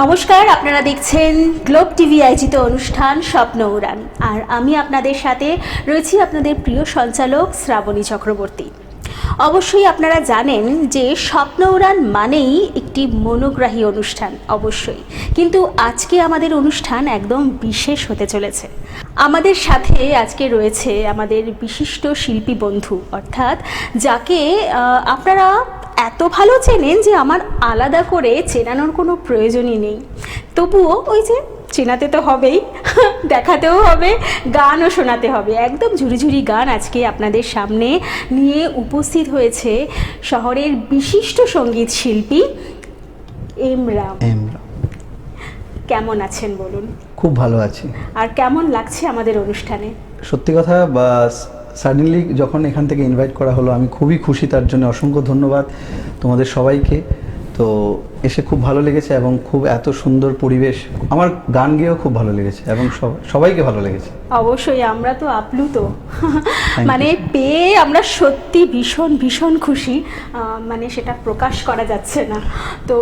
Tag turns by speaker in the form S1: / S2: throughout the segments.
S1: নমস্কার, আপনারা দেখছেন গ্লোব টিভি আয়োজিত অনুষ্ঠান স্বপ্ন উড়ান। আর আমি আপনাদের সাথে রয়েছি আপনাদের প্রিয় সঞ্চালক শ্রাবণী চক্রবর্তী। অবশ্যই আপনারা জানেন যে স্বপ্ন উড়ান মানেই একটি মনোগ্রাহী অনুষ্ঠান, অবশ্যই। কিন্তু আজকে আমাদের অনুষ্ঠান একদম বিশেষ হতে চলেছে। আমাদের সাথে আজকে রয়েছে আমাদের বিশিষ্ট শিল্পী বন্ধু, অর্থাৎ যাকে আপনারা এত ভালো চেনেন যে আমার আলাদা করে চেনানোর কোনো প্রয়োজনই নেই। তবুও ওই যে চেনাতে তো হবেই, দেখাতেও হবে, গানও শোনাতে হবে। একদম ঝুড়ি ঝুড়ি গান আজকে আপনাদের সামনে নিয়ে উপস্থিত হয়েছে শহরের বিশিষ্ট সঙ্গীত শিল্পী এম রাম। কেমন আছেন বলুন?
S2: খুব ভালো আছি।
S1: আর কেমন লাগছে আমাদের অনুষ্ঠানে?
S2: সত্যি কথা, সাডেনলি যখন এখান থেকে ইনভাইট করা হলো আমি খুবই খুশি, তার জন্য অসংখ্য ধন্যবাদ তোমাদের সবাইকে। তো এসে খুব ভালো লেগেছে এবং খুব এত সুন্দর পরিবেশ, আমার গান গেয়েও খুব ভালো লেগেছে এবং সবাইকে ভালো লেগেছে।
S1: অবশ্যই, আমরা তো আপ্লুত, মানে পেয়ে আমরা সত্যি ভীষণ ভীষণ খুশি, মানে সেটা প্রকাশ করা যাচ্ছে না। তো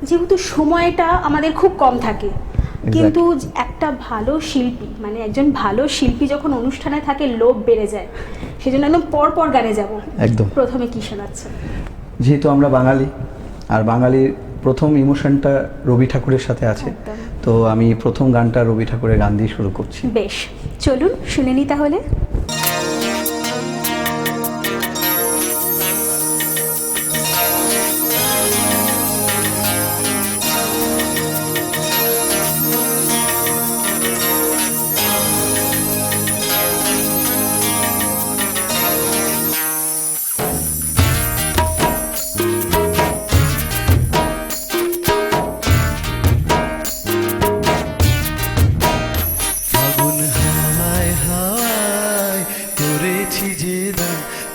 S1: যেহেতু সময়টা আমাদের খুব কম থাকে, কিন্তু একটা ভালো শিল্পী, মানে একজন ভালো শিল্পী যখন অনুষ্ঠানে থাকে লোভ বেড়ে যায়। সেজন্য একদম পর গানে যাব। একদম প্রথমে কি শোনাচ্ছেন?
S2: যেহেতু আমরা বাঙালি, আর বাঙালির প্রথম ইমোশনটা রবি ঠাকুরের সাথে আছে, তো আমি প্রথম গানটা রবি ঠাকুরের গান দিয়ে শুরু করছি।
S1: বেশ, চলুন শুনে নি তাহলে।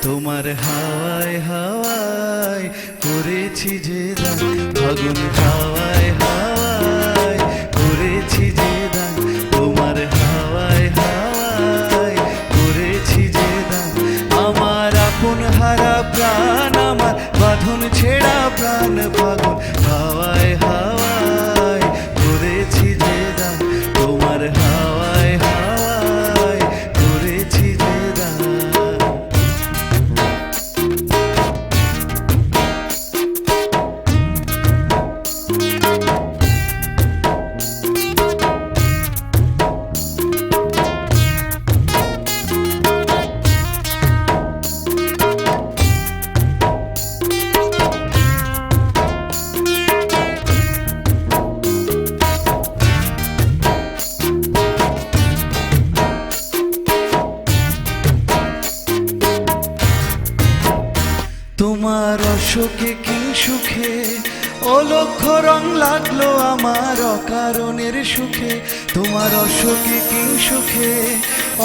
S3: তোমার হাওয়ায় হাওয়ায় করেছি যে দান, ফাগুন হাওয়ায় হাওয়ায় করেছি যে দান, তোমার হাওয়ায় হাওয়ায় করেছি যে দান। আমার আপন হারা প্রাণ, আমার বাঁধন ছেঁড়া প্রাণ, ফাগুন হাওয়ায় হাওয়ায় করেছি যে দান, তোমার হাওয়ায় হাওয়ায় করেছি যে দান। তোমার অশোকে কি সুখে অলক্ষ রং লাগলো আমার অকারণের সুখে, তোমার অশোকে কি সুখে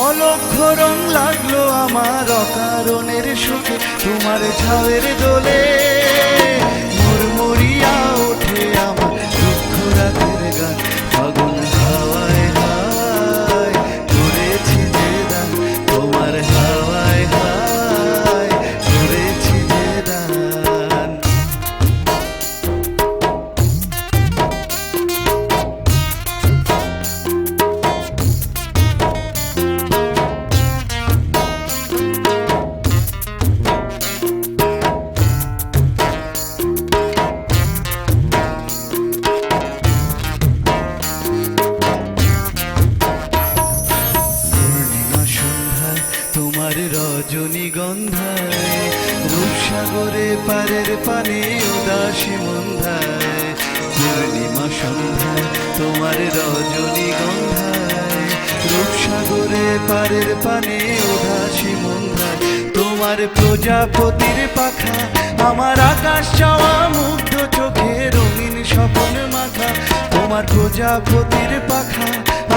S3: অলক্ষ রং লাগলো আমার অকারণের সুখে। তোমার ঝাউয়ের দোলে মুরমুরিয়া ওঠে আমার দুঃখ রাতের গান, ফাগুন হাওয়ায় হাওয়ায় করেছি যে দান, তোমার হাওয়ায় হাওয়ায় করেছি যে দান। তোমার রজনীগন্ধায় রূপসাগরে পারের পানে উদাসী মন্ধায়, পূর্ণিমা সন্ধ্যায় তোমার রজনীগন্ধায় রূপসাগরে পারের পানে উদাসী মন্ধায়। তোমার প্রজাপতির পাখা আমার আকাশ চাওয়া মুগ্ধ চোখে রঙিন স্বপ্ন মাখা, তোমার প্রজাপতির পাখা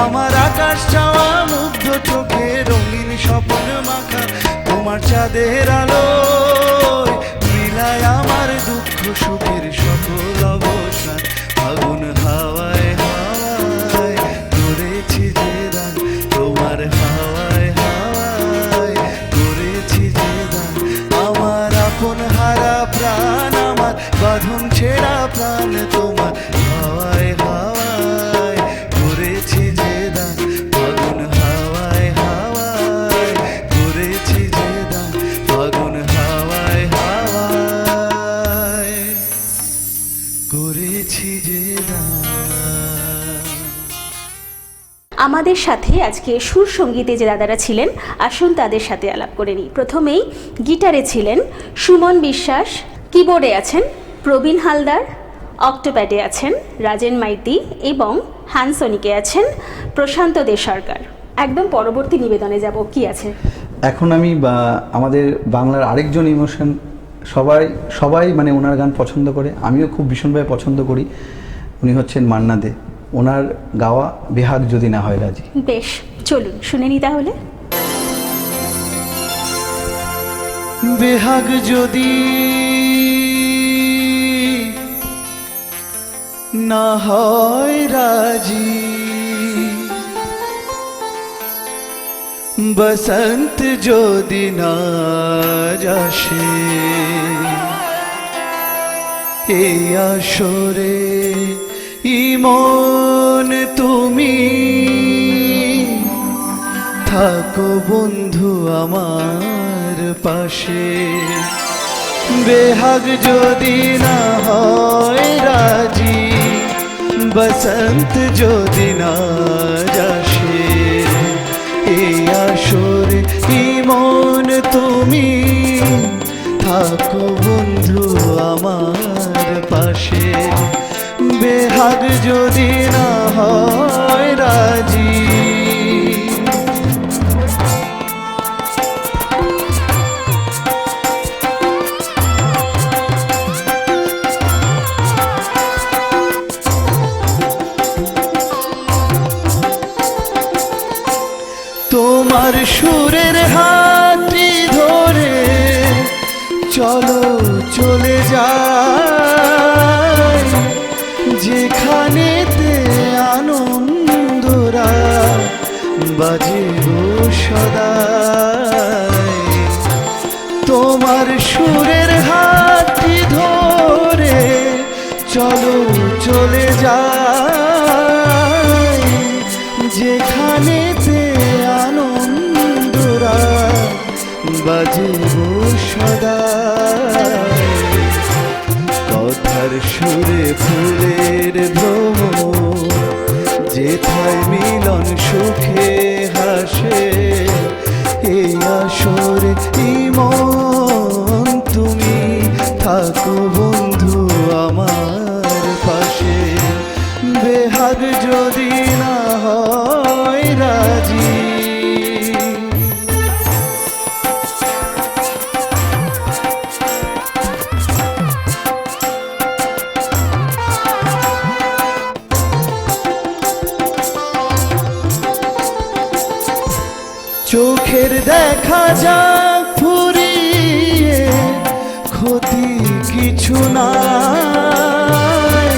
S3: আমার আকাশ চাওয়া মুগ্ধ চোখে রঙিন স্বপ্ন মাখা। তোমার চাঁদের আলোয় মিলায় আমার দুঃখ সুখের সকল অবসান, ফাগুন হাওয়ায় হাওয়ায় করেছি যে দান, তোমার হাওয়ায় হাওয়ায় করেছি যে দান। আমার আপন হারা প্রাণ, আমার বাঁধন ছেঁড়া প্রাণ, তোমার হাওয়ায় হাওয়ায়
S1: আমাদের সাথে আজকে সুর সঙ্গীতে যে দাদারা ছিলেন, আসুন তাদের সাথে আলাপ করে নিই। প্রথমেই গিটারে ছিলেন সুমন বিশ্বাস, কিবোর্ডে আছেন প্রবীণ হালদার, অক্টোপ্যাডে আছেন রাজেন মাইতি এবং হ্যান্ডসনিকে আছেন প্রশান্ত দে সরকার। একদম পরবর্তী নিবেদনে যাব, কি আছে?
S2: এখন আমি আমাদের বাংলার আরেকজন ইমোশন, সবাই মানে ওনার গান পছন্দ করে, আমিও খুব ভীষণভাবে পছন্দ করি। উনি হচ্ছেন মান্না দে, ওনার গাওয়া বেহাগ যদি না হয় রাজি।
S1: বেশ, চলুন শুনে নি তাহলে।
S3: বেহাগ যদি না হয় রাজি, বসন্ত যদি না আসে, এই আসরে ইমন তুমি থাকো বন্ধু আমার পাশে। বেহাগ যদি না হয় রাজি, বসন্ত যদি না আসে, এই আসরে ইমন তুমি থাকো বন্ধু আমার পাশে। বেহাগ যদি না হয় রাজি, তোমার সুরের হাতটি ধরে চলো চলে যাই, যেখানেতে আনন্দরা বাজে গো সদাই। তোমার সুরের হাতটি ধরে চলো চলে যাই, যেখানেতে আনন্দরা বাজে গো সদাই। কথার সুরে ফুলের ভ্রমর, যেথায় মিলন সুখে হাসে, এই আসরে ইমন তুমি থাকো বন্ধু আমার পাশে। বেহাগ যদি না হয় রাজি, চোখের দেখা যাক ফুরিয়ে, ক্ষতি কিছু নাই,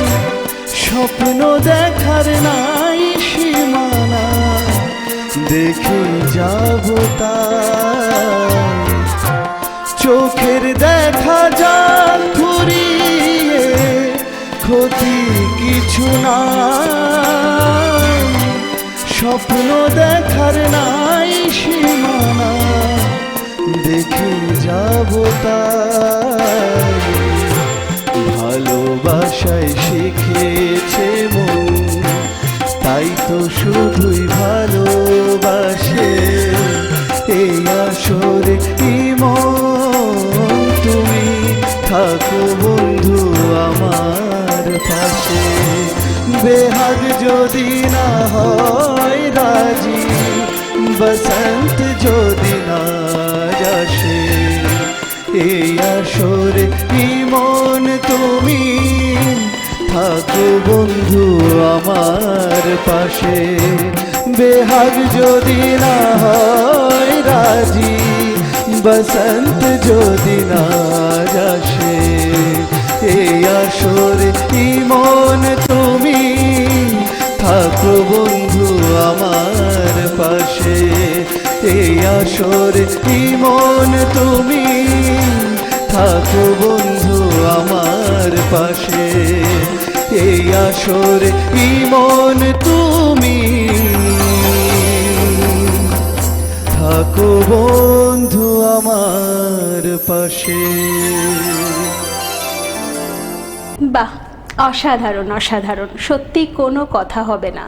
S3: স্বপ্ন দেখার নাই সীমানা, দেখে যাব তাই। চোখের দেখা যাক ফুরিয়ে, ক্ষতি কিছু নাই, স্বপ্ন দেখার নাই সীমানা, দেখে যাব তাই। ভালোবাসায় শিখেছে মন, তাই তো শুধুই ভালোবাসে, এই আসরে ইমন তুমি থাকো বন্ধু আমার পাশে। বেহাগ যদি না হয় রাজি, বসন্ত যদি না আসে, এই আসরে ইমন তুমি থাকো বন্ধু আমার পাশে। বেহাগ যদি না হয় রাজি, বসন্ত যদি না আসে, এই আসরে ইমন তুমি থাকো বন্ধু আমার পাশে। এই আসরে ইমন তুমি থাকো বন্ধু আমার পাশে। এই আসরে ইমন তুমি থাকো বন্ধু আমার পাশে।
S1: বাহ, অসাধারণ অসাধারণ, সত্যি কোনো কথা হবে না।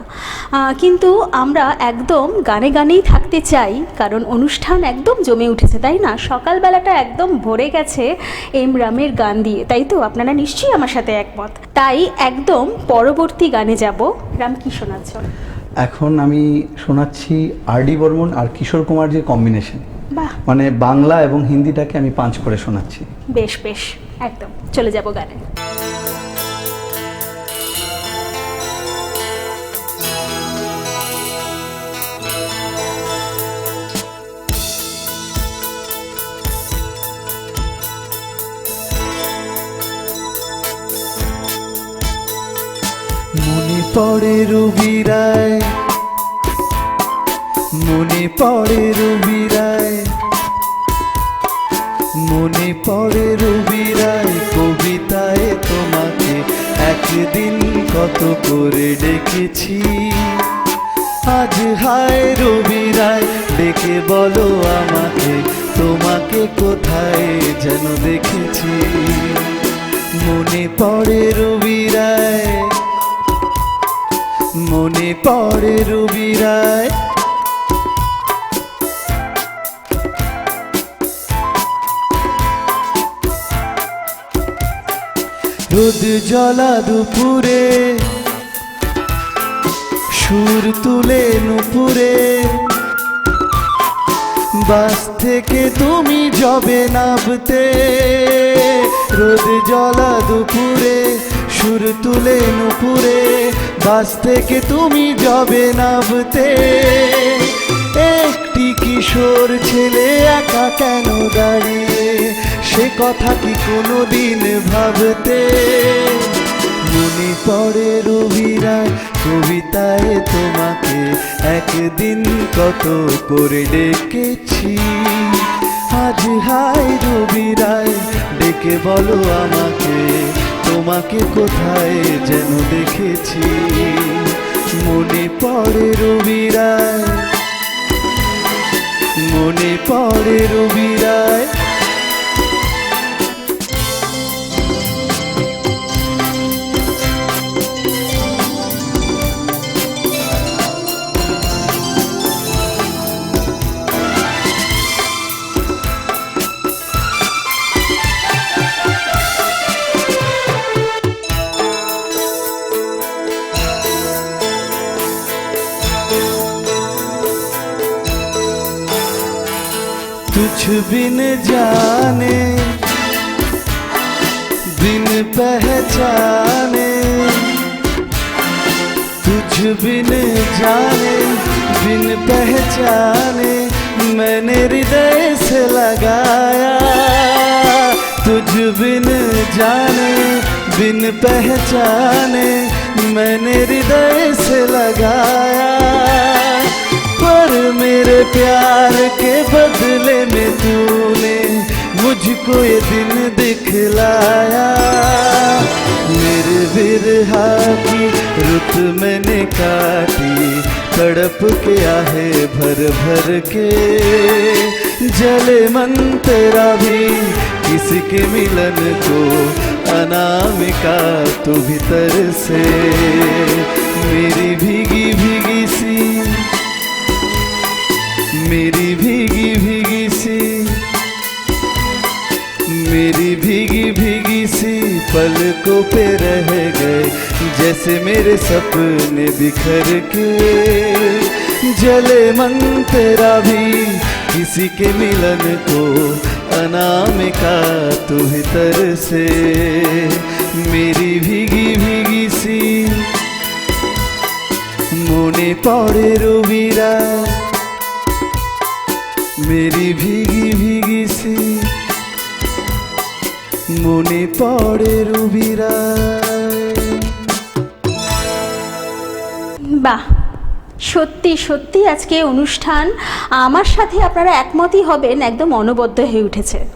S1: কিন্তু আমরা একদম গানে গানেই থাকতে চাই, কারণ অনুষ্ঠান একদম জমে উঠেছে, তাই না? সকালবেলাটা একদম ভরে গেছে এম রামের গান দিয়ে, তাই তো? আপনারা নিশ্চয়ই আমার সাথে একমত। তাই একদম পরবর্তী গানে যাব। রাম, কি শোনাচ্ছ?
S2: এখন আমি শোনাচ্ছি আর.ডি. বর্মন আর কিশোর কুমারজির কম্বিনেশন,
S1: বাহ,
S2: মানে বাংলা এবং হিন্দিটাকে আমি পাঞ্চ করে শোনাচ্ছি।
S1: বেশ বেশ, একদম চলে যাব গানে।
S3: মনে পড়ে রবি রায়, মনে পড়ে রবি রায়, মনে পড়ে রবি রায়, কবিতায় তোমাকে একদিন কত করে ডেকেছি। আজ হায় রবি রায়, ডেকে বলো আমাকে, তোমাকে কোথায় যেন দেখেছি। মনে পড়ে রবি রায়, মনে পড়ে রবি রায়, রোদ জ্বলা দুপুরে, সুর তুলে নুপুরে, বাস থেকে তুমি যবে নামতে। রোদ জ্বলা দুপুরে, সুর তুলে নুপুরে, বাস থেকে তুমি যবে নামতে। একটি কিশোর ছেলে একা কেন দাঁড়িয়ে, সে কথা কি কোনোদিন ভাবতে। মনে পড়ে রবি রায়, কবিতায় তোমাকে একদিন কত করে ডেকেছি। আজ হায় রবি রায়, ডেকে বলো আমাকে, তোমাকে কোথায় যেন দেখেছি। মনে পড়ে রবি রায়, মনে পড়ে রবি রায়, तुझ बिन जाने बिन पहचाने, तुझ बिन जाने बिन पहचाने, मैंने हृदय से लगाया। तुझ बिन जाने बिन पहचाने, मैंने हृदय से लगाया। पर मेरे प्यार के बदले में तूने मुझको ये दिन दिखलाया। मेरे बिरहा की रुत मैंने काटी, तड़प के आहे भर भर के। जले मन तेरा भी किसी के मिलन को, अनामिका तू भीतर से। मेरी भीगी भीगी सी, मेरी भीगी भीगी सी, मेरी भीगी भीगी सी पलकों पे रह गए जैसे मेरे सपने बिखर के। जले मन तेरा भी किसी के मिलन को, अनामिका तू भीतर से। मेरी भीगी भीगी सी মনে পড়ে রবি রায়, मेरी भीगी भीगी सी মনে পড়ে রবি রায়।
S1: বাহ, সত্যি সত্যি আজকে অনুষ্ঠান আমার সাথে আপনারা একমতই হবেন, একদম অনবদ্য হয়ে উঠেছে।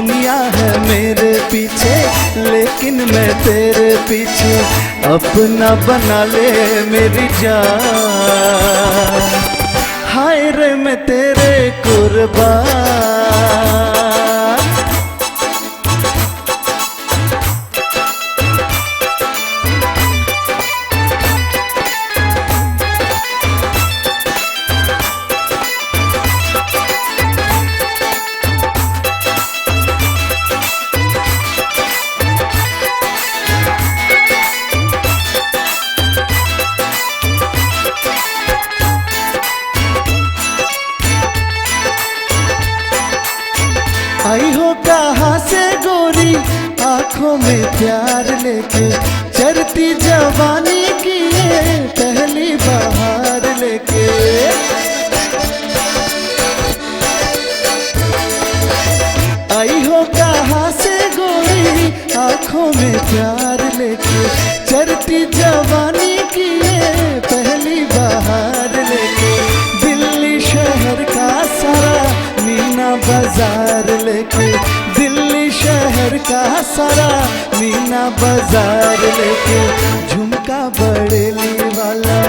S3: दुनिया है मेरे पीछे लेकिन मैं तेरे पीछे अपना बना ले मेरी जान हाय रे मैं तेरे कुर्बान आई हो कहाँ से गोरी आंखों में प्यार लेके चढ़ती जवानी की ये पहली बहार लेके आई हो कहाँ से गोरी आंखों में प्यार लेके चढ़ती जवानी की ये पहली बहार लेके दिल्ली शहर का सारा मीना बाजार लेके दिल्ली शहर का सारा मीना बाजार लेके झुमका बरेली वाला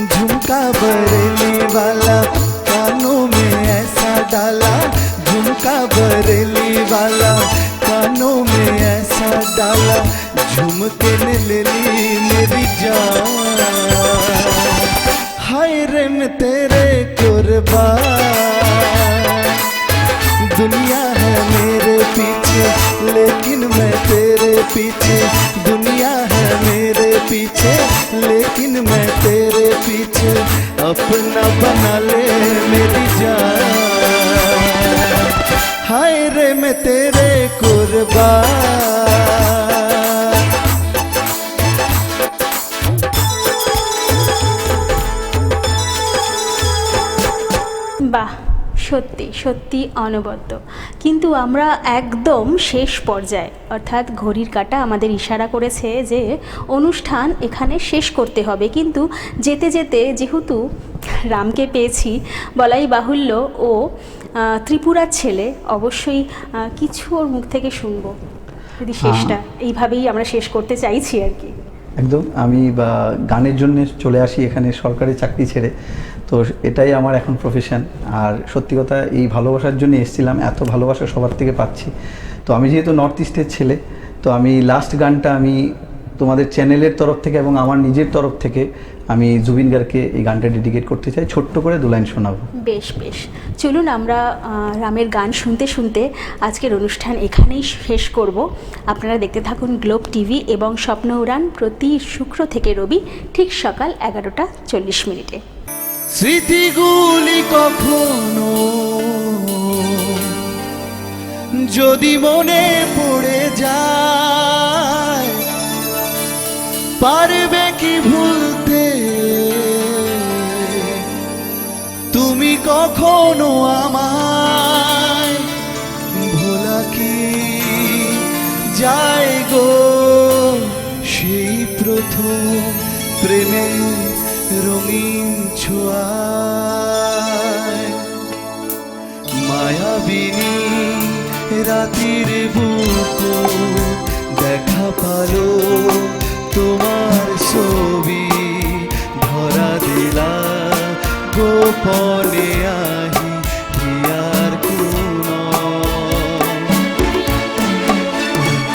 S3: झुमका बरेली वाला कानों में ऐसा डाला झुमका बरेली वाला कानों में ऐसा डाला झुमके ने ले ली मेरी जान हाय रे मैं तेरे कुर्बान दुनिया है मेरे पीछे लेकिन मैं तेरे पीछे दुनिया है मेरे पीछे लेकिन मैं तेरे पीछे अपना बना ले मेरी जान हाय रे मैं तेरे कुर्बान
S1: বাহ, সত্যি সত্যি অনবদ্য। কিন্তু আমরা একদম শেষ পর্যায়ে, অর্থাৎ ঘড়ির কাঁটা আমাদের ইশারা করেছে যে অনুষ্ঠান এখানে শেষ করতে হবে, কিন্তু যেতে যেতে যেহেতু রামকে পেয়েছি বলাই বাহুল্য, ও ত্রিপুরার ছেলে, অবশ্যই কিছু ওর মুখ থেকে শুনবো যদি শেষটা এইভাবেই আমরা শেষ করতে চাইছি আর কি।
S2: একদম, আমি গানের জন্য চলে আসি এখানে সরকারি চাকরি ছেড়ে, তো এটাই আমার এখন প্রফেশন। আর সত্যি কথা এই ভালোবাসার জন্য এসেছিলাম, এত ভালোবাসা সবার থেকে পাচ্ছি। তো আমি যেহেতু নর্থ ইস্টের ছেলে, তো আমি লাস্ট গানটা আমি তোমাদের চ্যানেলের তরফ থেকে এবং আমার নিজের তরফ থেকে আমি জুবিন গার্গকে এই গানটা ডেডিকেট করতে চাই, ছোট্ট করে 2 লাইন শোনাবো।
S1: বেশ বেশ, চলুন আমরা রামের গান শুনতে শুনতে আজকের অনুষ্ঠান এখানেই শেষ করব। আপনারা দেখতে থাকুন গ্লোব টিভি এবং স্বপ্ন উড়ান প্রতি শুক্র থেকে রবি ঠিক সকাল 11:40
S3: স্মৃতিগুলি কখনো যদি মনে পড়ে যায় পারবে কি ভুলতে তুমি কখনো আমায় ভোলা কি যায় গো সেই প্রথম প্রেমের রঙিন ছোঁয়ায় মায়াবিনী রাতির বুকু দেখা পালো তোমার ছবি ধরা দিলা গোপনে আহি হিয়ার কোন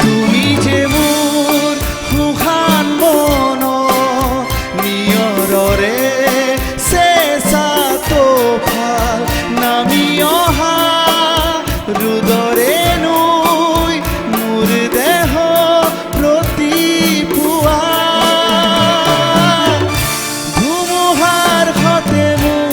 S3: তুমি যে মোর সুখান মন নিয়ৰৰে চেঁচা তোফাল নামি অহা ৰুদৰে নৈ মোৰ দেহ প্ৰতি পুৱা ধুমুহাৰ সতে মোৰ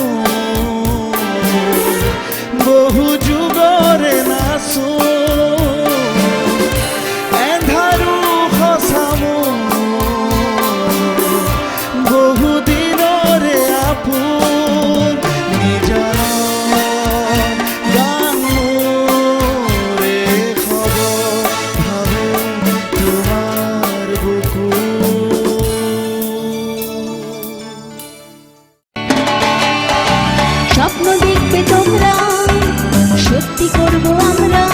S1: সত্যি করব আমরা,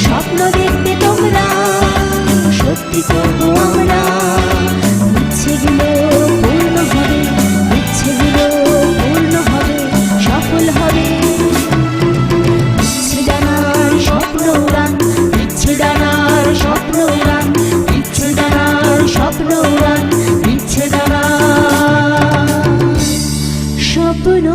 S1: স্বপ্ন দেখতে তোমরা, সত্যি করব আমরা। ইচ্ছেগুলো পূর্ণ হবে, ইচ্ছেগুলো পূর্ণ হবে, সফল হবে। ইচ্ছে জানার স্বপ্ন উড়ান, ইচ্ছে জানার স্বপ্ন উড়ান, ইচ্ছে জানার স্বপ্ন উড়ান, ইচ্ছে জানার স্বপ্ন